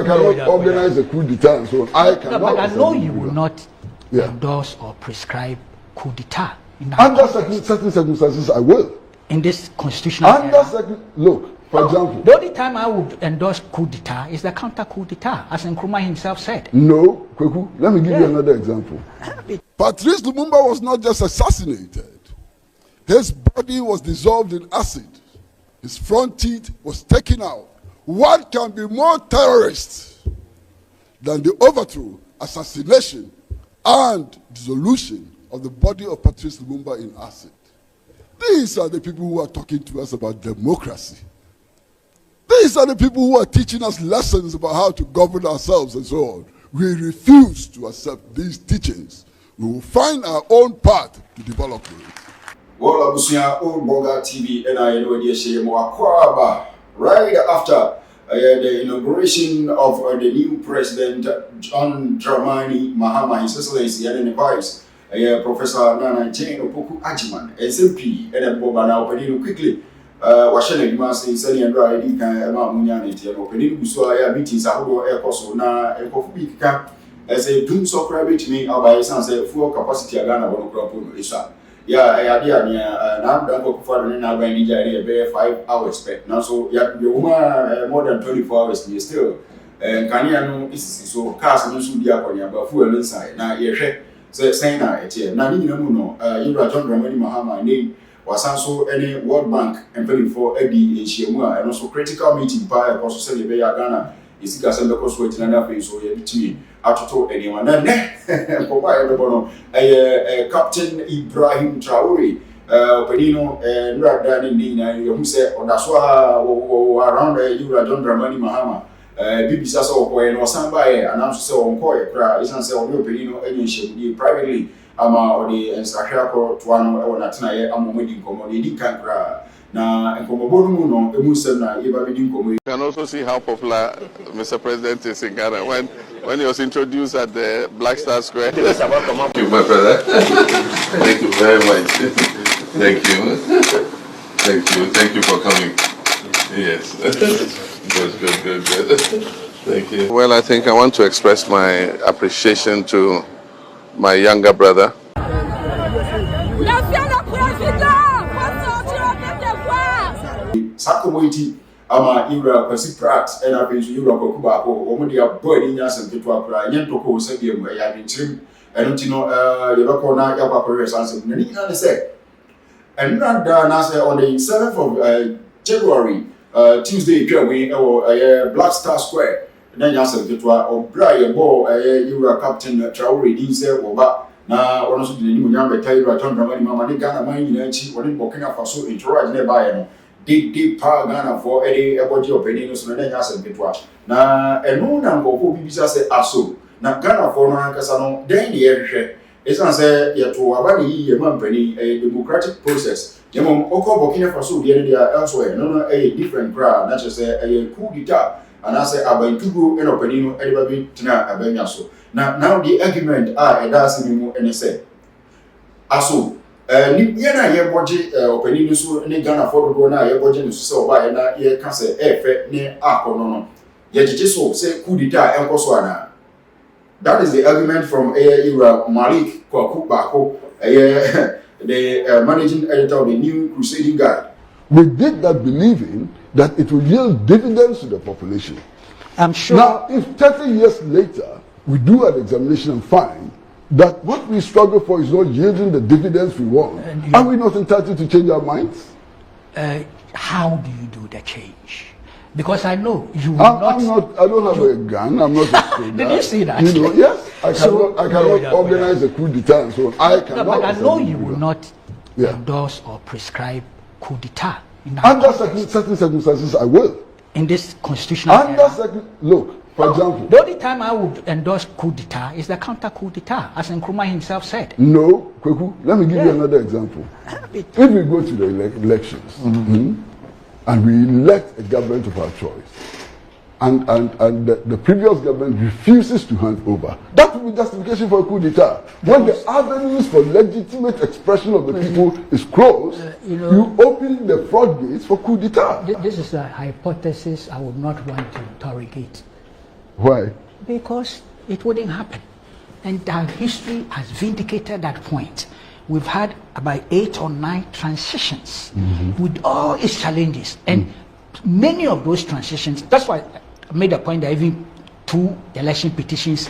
cannot organize a coup d'etat and so on. I cannot. But I know you will not endorse or prescribe coup d'etat. Under certain circumstances, I will. In this constitutional era. Look, for example. The only time I would endorse coup d'etat is the counter coup d'etat, as Nkrumah himself said. No, Kweku, let me give you another example. Patrice Lumumba was not just assassinated. His body was dissolved in acid. His front teeth was taken out. What can be more terrorist than the overthrow, assassination, and dissolution of the body of Patrice Lumumba in acid? These are the people who are talking to us about democracy. These are the people who are teaching us lessons about how to govern ourselves and so on. We refuse to accept these teachings. We will find our own path to develop it. Well, Abusia, Boga TV, and I know the right after the inauguration of the new president, John Dramani Mahama, His Excellency, and the Vice, Professor Nana Jane Opoku Ajiman, SMP, and Bobana opening quickly. Washington, you must say, Sunny and Riding, Munyanity, and opening Busua meetings, Aho Air Coso, na a coffee camp as a doom so private me, by sans a full capacity, Agana, one crop, Isa. Yeah, I idea now don't go for an hour and need 5 hours. Now, so the woman more than 24 hours still. And Kanyano is so cast and should be up on your fuel inside. Now, you're saying that now, you know, John Dramani Mahama name was also any World Bank and paying for Eddie in Shemua and also critical meeting by a process of Ghana. Is the Castle Coast waiting another face so you to me. To anyone, and Captain Ibrahim Traore, Pedino, and Radani, who said on Aswa around John Dramani Mahama, BBC or somebody announced so on Koya, isn't so Pedino, any privately, or the Sahako to one or Natana, I'm waiting commodity can't cry. Now, and you can also see how popular Mr. President is in Ghana when he was introduced at the Black Star Square. Thank you, my brother. Thank you very much. Thank you. Thank you for coming. Yes. Good. Thank you. Well, I think I want to express my appreciation to my younger brother. Sakomoiti, ama Kwesi Pratt and I've been to Kweku Baako, or when they are boarding us and people are Yentoko, Sabium, I have been trim, and you know, the Bakona Yapa answer. And he said, and not done on the 7th of January, Tuesday, or Black Star Square, and then Yasan Kitwa, or Brian Bo, you were Captain Traore, Dinse, or Ba. Now, one of the new young Taylor, John Dramani Mahama, Ghana, mine, and she wanted Burkina Faso in Traore nearby. Deep power Ghana for any body opinion, so then has a bit watch. Now, and no number of people say, Aso. Now, Ghana for Nankasano, then the air is answer yet to Abadi, a company, a democratic process. Yamon Oko Burkina Faso, the end elsewhere, no, a different crowd, not just a coup d'etat, and I say, Abantugu and Openino, everybody, Tina, Abenyaso. Now, the argument are a dancing and say, Aso. Yana ye budget opening so any Ghana for the na ye budget so by na ye can say efe ne akono ye so say coup d'etat enkoso ana. That is the argument from Kwesi Kweku Baako, the managing editor of the New Crusading Guide. We did that believing that it will yield dividends to the population. I'm sure. Now, if 30 years later we do an examination and find that what we struggle for is not yielding the dividends we want, are we not entitled to change our minds? How do you do the change? Because I know you will I don't have a gun. I'm not a soldier. Did you see that? You know, yes. I cannot organize a coup d'etat and so on. I cannot. But I know you will not endorse or prescribe coup d'etat. Under certain circumstances, I will. In this constitutional era. Look. For example, the only time I would endorse coup d'etat is the counter coup d'etat, as Nkrumah himself said. No, Kweku, let me give you another example. If we go to the elections and we elect a government of our choice, and the previous government refuses to hand over, that will be justification for a coup d'etat. When the avenues for legitimate expression of the people is closed, you open the floodgates for coup d'etat. This is a hypothesis I would not want to interrogate. Why? Because it wouldn't happen. And our history has vindicated that point. We've had about 8 or 9 transitions with all its challenges. And many of those transitions, that's why I made a point that even 2 election petitions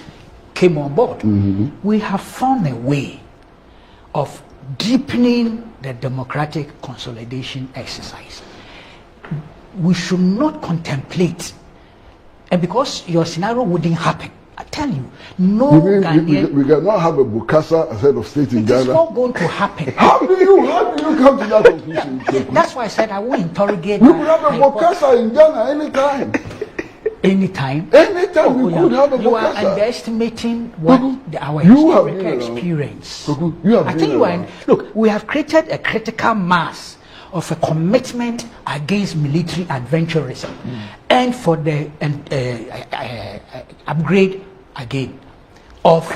came on board. We have found a way of deepening the democratic consolidation exercise. We should not contemplate, and because your scenario wouldn't happen, I tell you, no Ghanaian. We cannot have a Bokassa as head of state in Ghana. It's not going to happen. How do you come to that conclusion? That's why I said I won't interrogate. We could have a Bokassa in Ghana anytime. Anytime. Anytime we could have a You are Bokassa. underestimating what our historical experience. I think you are. Look, we have created a critical mass of a commitment against military adventurism and for the upgrade again of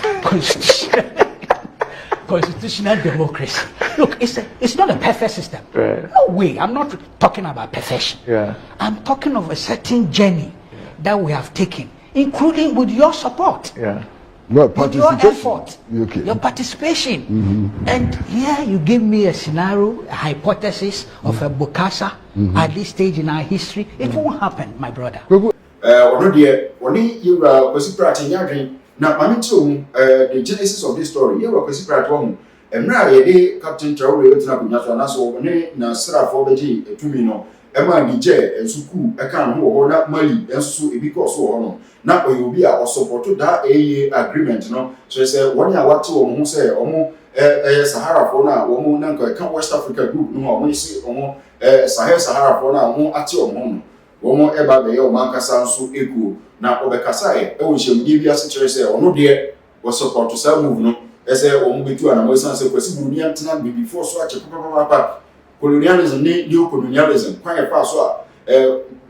constitutional democracy. Look, it's not a perfect system. Right. No way. I'm not talking about perfection. Yeah. I'm talking of a certain journey that we have taken, including with your support. Yeah. No, With your participation. effort, Okay. your participation. And here you give me a scenario, a hypothesis of a Bokassa at this stage in our history. It won't happen, my brother. Ono deɛ ɔne yɛwura Kwesi Pratt nyadwen na mame kyerɛ the genesis of this story. Yɛwura Kwesi Pratt wɔ ho mmerɛ a yɛde Captain Traore yɛtena akonnwa so anaso ɔne na srafoɔ bɛgye etumi no ɛma Niger nsuku ɛka no ho wɔ hɔ na Mali nso ebi kɔ so wɔ hɔ no na ɔyɛ obi a ɔsupporto da AA agreement no so sɛ wɔne a wɔate wɔn ho sɛ ɔmo Saharafoɔ no a wɔn na nka ɛka West Africa group no a wɔn si wɔn Saharafoɔ no a wɔn ate wɔn ho no wɔn ɛba bɛyɛ wɔn ankasa nso ekuo na ɔbɛkasa ɛwɔ nhyɛmudeɛ bi ase kyerɛ sɛ ɔno deɛ wɔsupporto saa move no ɛsɛ wɔn bɛtu anamɔ esan sɛ Kwesi Buruni atena bibifoɔ so akyɛ papapapa colonialism ne neo-colonialism kwan yɛ fa so a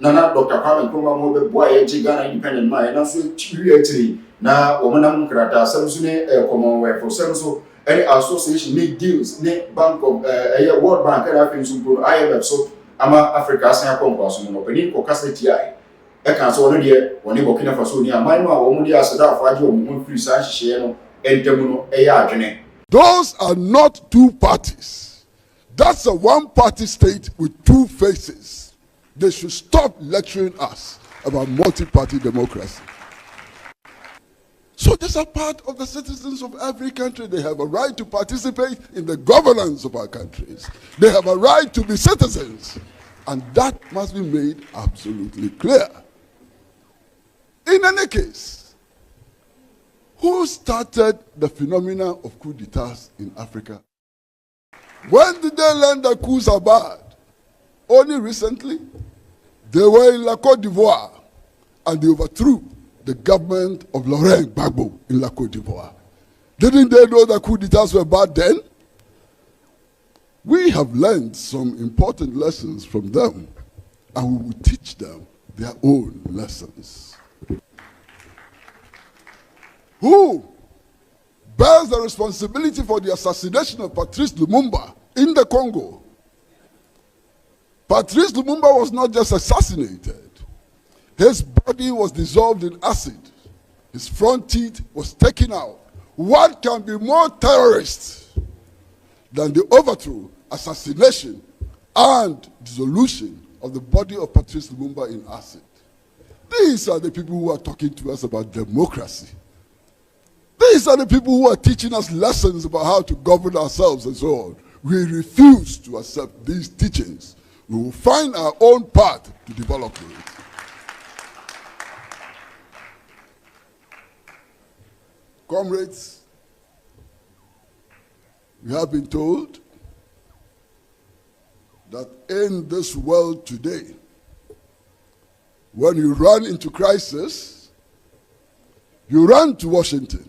Nana Dr. Kwame Nkrumah mo bɛboa yɛgye Ghana independent ma yɛn nso twi akyiri na wɔn nam nkrata asɛm so ne Commonwealth sɛm so ɛne association ne deals ne bank of World Bank ɛna afei nso mpo IMF so ama Africa asan akɔnkɔ aso no ɔpanin kɔ kasa tia ɛka so ɔno deɛ wɔne Burkina Faso ne aman no a wɔn de asɛdafo agye wɔn ho firi saa hyehyɛ no ɛntɛm no ɛyɛ adwene. Those are not 2 parties. That's a one-party state with 2 faces. They should stop lecturing us about multi-party democracy. So these are part of the citizens of every country. They have a right to participate in the governance of our countries. They have a right to be citizens. And that must be made absolutely clear. In any case, who started the phenomena of coup d'etats in Africa? When did they learn that coups are bad? Only recently. They were in La Côte d'Ivoire and they overthrew the government of Laurent Gbagbo in La Côte d'Ivoire. Didn't they know that coup d'etats were bad then? We have learned some important lessons from them and we will teach them their own lessons. Who bears the responsibility for the assassination of Patrice Lumumba in the Congo? Patrice Lumumba was not just assassinated. His body was dissolved in acid. His front teeth was taken out. What can be more terrorist than the overthrow, assassination, and dissolution of the body of Patrice Lumumba in acid? These are the people who are talking to us about democracy. These are the people who are teaching us lessons about how to govern ourselves and so on. We refuse to accept these teachings. We will find our own path to develop it. Comrades, we have been told that in this world today, when you run into crisis, you run to Washington.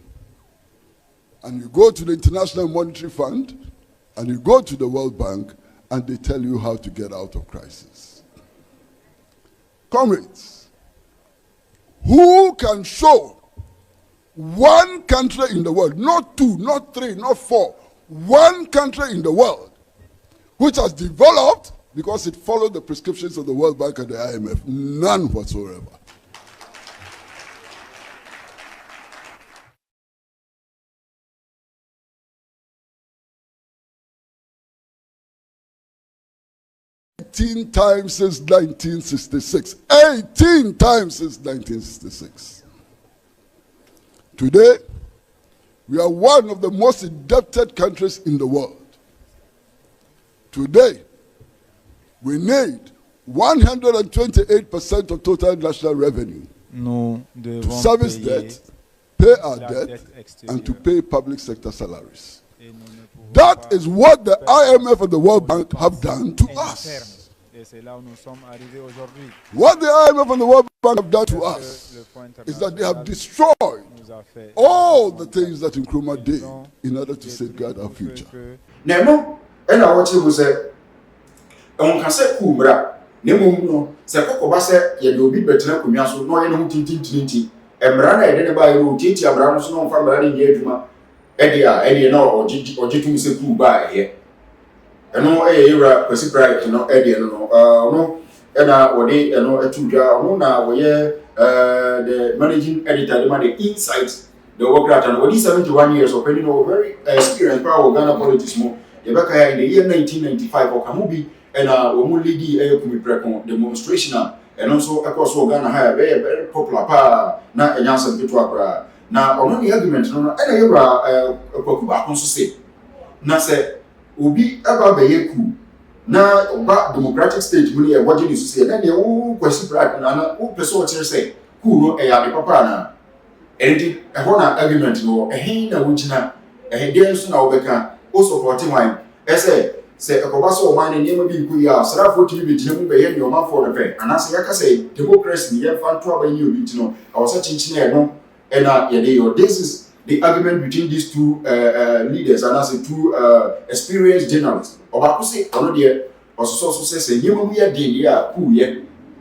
And you go to the International Monetary Fund, and you go to the World Bank, and they tell you how to get out of crisis. Comrades, who can show one country in the world, not 2, not 3, not 4, one country in the world, which has developed because it followed the prescriptions of the World Bank and the IMF? None whatsoever. 18 times since 1966. 18 times since 1966. Today, we are one of the most indebted countries in the world. Today, we need 128% of total national revenue to service debt, pay our debt, and to pay public sector salaries. That is what the IMF and the World Bank have done to us. What the IMF and the World Bank have done to us is that they have destroyed all the things that Nkrumah did in order to safeguard our future. Nemo, and I watch you say, on cassette Kubra, Nemo, Sakoba said, you will be better than Kumiaso, no, you know, Tinti, and Brana, I didn't buy you, Titi, Abrams, no, from Brani, Eddie, no, or Jitu say Kuba here. And no, Kwesi Pratt, no, Eddie, no, and or they, and no, a two jar, no, where the managing editor, the money insights, the work out, and what is 71 years of penny, very experienced power of Ghana politics more. The back in the year 1995 or Kamubi, and Omulidi Ayokumi demonstration, and also across Ghana, very popular power, not a Yansan Petuapra. Now, on the argument, no, and I Kweku Baako say, na say, Ubi Aba Beyeku, na Oba democratic state, money, what did you say? Then you Kwesi Pratt, and who person say, who no a papa na. And a honor argument, no, a hina wujina, a headers now becca, also supporting wine. Say a Kobaso wine and never be Kuya, Sarafo to be Jim Bay, your man for the pay. And as I say, democracy, you have trouble you, you know, I was such a and this is the argument between these two leaders and as two experienced journalists. Obaku say, already, also says, you will be a dear, who yet,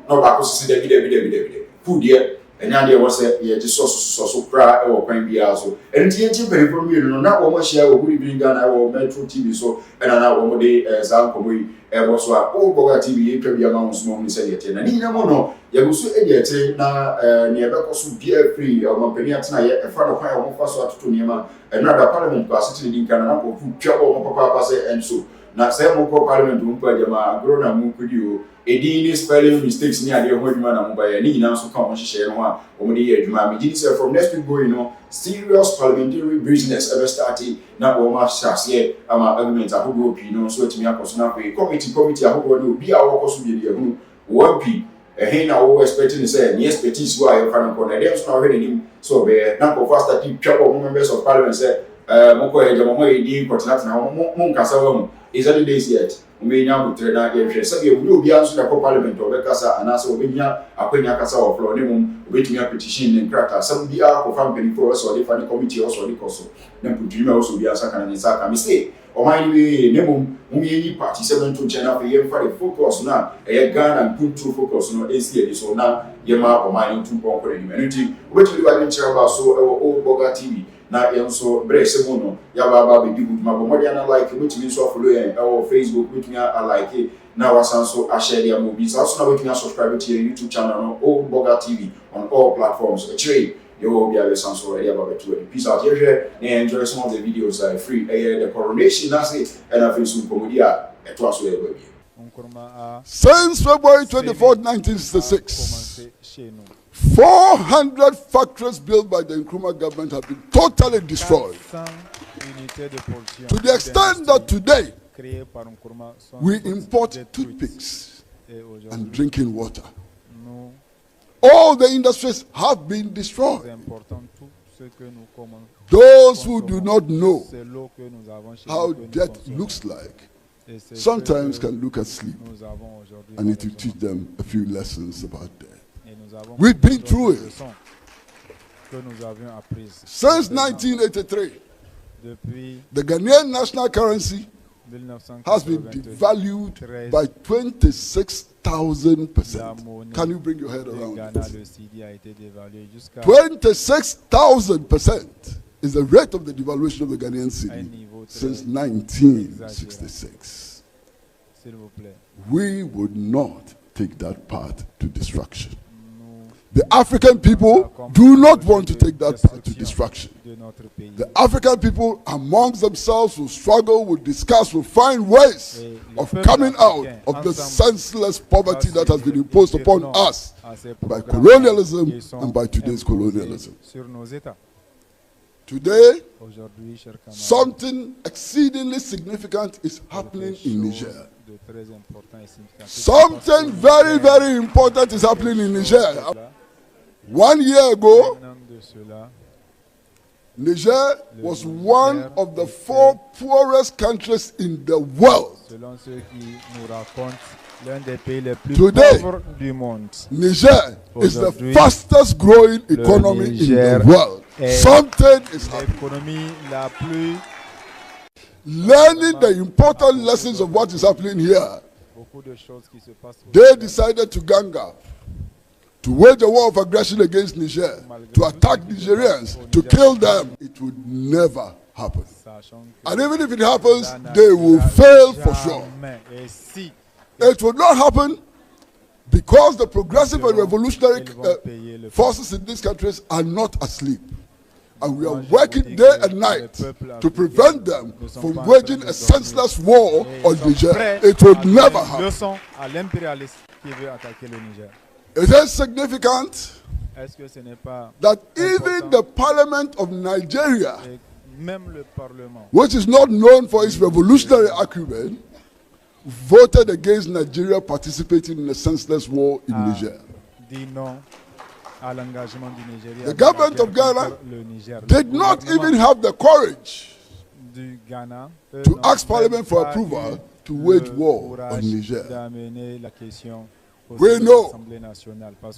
no Baku say, David, who dear, and now there was a so cry or crime be also. And TNT very from you, not one share of Woody being done our Metro TV, so and another one day as Alcoboy, and was all Boga TV, Premier Mounts, Mommy said, and in a mono, Yabusu Ediate, now near Bacosu Pierre Free, or Montpellier, a father of Fire Faso to Nima, another parliament passage in Canada, who trouble Papa say, and so. Now, some more parliament won't put them a grown up Munkudu, a dean spelling mistakes near the old man by a knee now so come share one over the year. From next week going on, serious parliamentary business ever started. Now, almost shafts here, I'm arguments I hope you know, so to me, I was not a committee, I hope will be our possibility. 1P. Hena always expecting to say, yes, Petits why you can't connect them, so already him. So, number first that you trouble members of parliament said, Moko, Jamoy, D. Cotinat, Monkasa. Is any days yet. We may now train out here. So you will be answering the parliament or Becassa and also Vinya, Aquina Casa or Flonimum, waiting a petition and cracker. Some be out of family for us or the funny committee also the coso. Then put you also be a second and Saka mistake. Or mind me, Nemum, Mumi party 7 to China for you for the focus now. A gun and put true focus no ACA so now Yama or mine 2 point community. Which we are in about so our old Boga TV. Na also brace mono ya baba be good ma bomo dia na like which means so follow our Facebook which me I like it na wasanso a share their movies also na which me subscribe to your YouTube channel on Old Boga TV on all platforms actually you will be able to sanso area about to peace out here and enjoy some of the videos free the coronation that's it and I feel some comedia et was so baby since February 24, 1966 400 factories built by the Nkrumah government have been totally destroyed. To the extent that today we import toothpicks and drinking water. All the industries have been destroyed. Those who do not know how death looks like sometimes can look at sleep and it will teach them a few lessons about death. We've been through it. Since 1983, the Ghanaian national currency has been devalued by 26,000%. Can you bring your head around it? 26,000% is the rate of the devaluation of the Ghanaian cedi since 1966. We would not take that path to destruction. The African people do not want to take that path to destruction. The African people amongst themselves will struggle, will discuss, will find ways of coming out of the senseless poverty that has been imposed upon us by colonialism and by today's colonialism. Today, something exceedingly significant is happening in Niger. Something very, very important is happening in Niger. 1 year ago, Niger was one of the 4 poorest countries in the world. Today, Niger is the fastest growing economy in the world. Something is happening. Learning the important lessons of what is happening here, they decided to gang up, to wage a war of aggression against Niger, to attack Nigerians, to kill them. It would never happen. And even if it happens, they will fail for sure. It would not happen because the progressive and revolutionary forces in these countries are not asleep. And we are working day and night to prevent them from waging a senseless war on Niger. It would never happen. It is significant that even the Parliament of Nigeria, which is not known for its revolutionary acumen, voted against Nigeria participating in a senseless war in Niger. The government of Ghana did not even have the courage to ask Parliament for approval to wage war on Niger. We know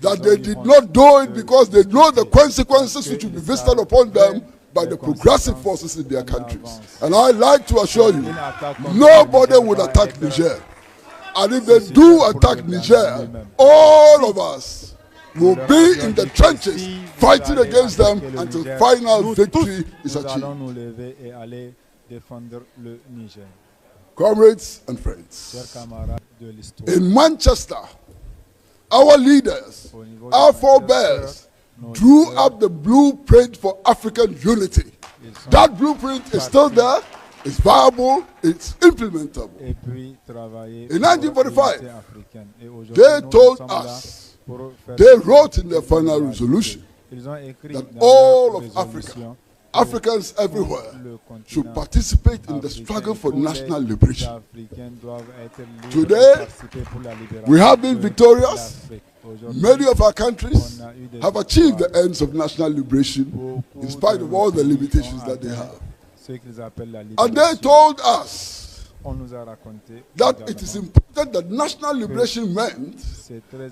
that they did not do it because they know the consequences which will be visited upon them by the progressive forces in their countries. And I'd like to assure you, nobody would attack Niger. And if they do attack Niger, all of us will be in the trenches fighting against them until final victory is achieved. Comrades and friends, in Manchester, our leaders, our forebears, drew up the blueprint for African unity. That blueprint is still there, it's viable, it's implementable. In 1945, they told us, they wrote in their final resolution that all of Africa, Africans everywhere, should participate in the struggle for national liberation. Today, we have been victorious. Many of our countries have achieved the ends of national liberation in spite of all the limitations that they have. And they told us that it is important that national liberation meant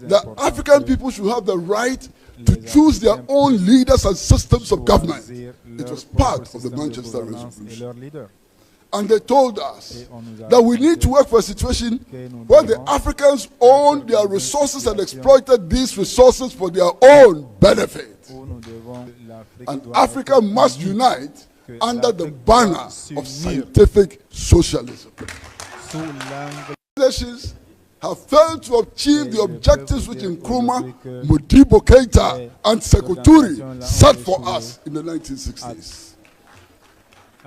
that African people should have the right to choose their own leaders and systems of government. It was part of the Manchester Resolution. And they told us that we need to work for a situation where the Africans own their resources and exploited these resources for their own benefit. And Africa must unite under the banner of scientific socialism. Nations have failed to achieve the objectives which Nkrumah, Modibo Keita, and Sekou Touré set for us in the 1960s.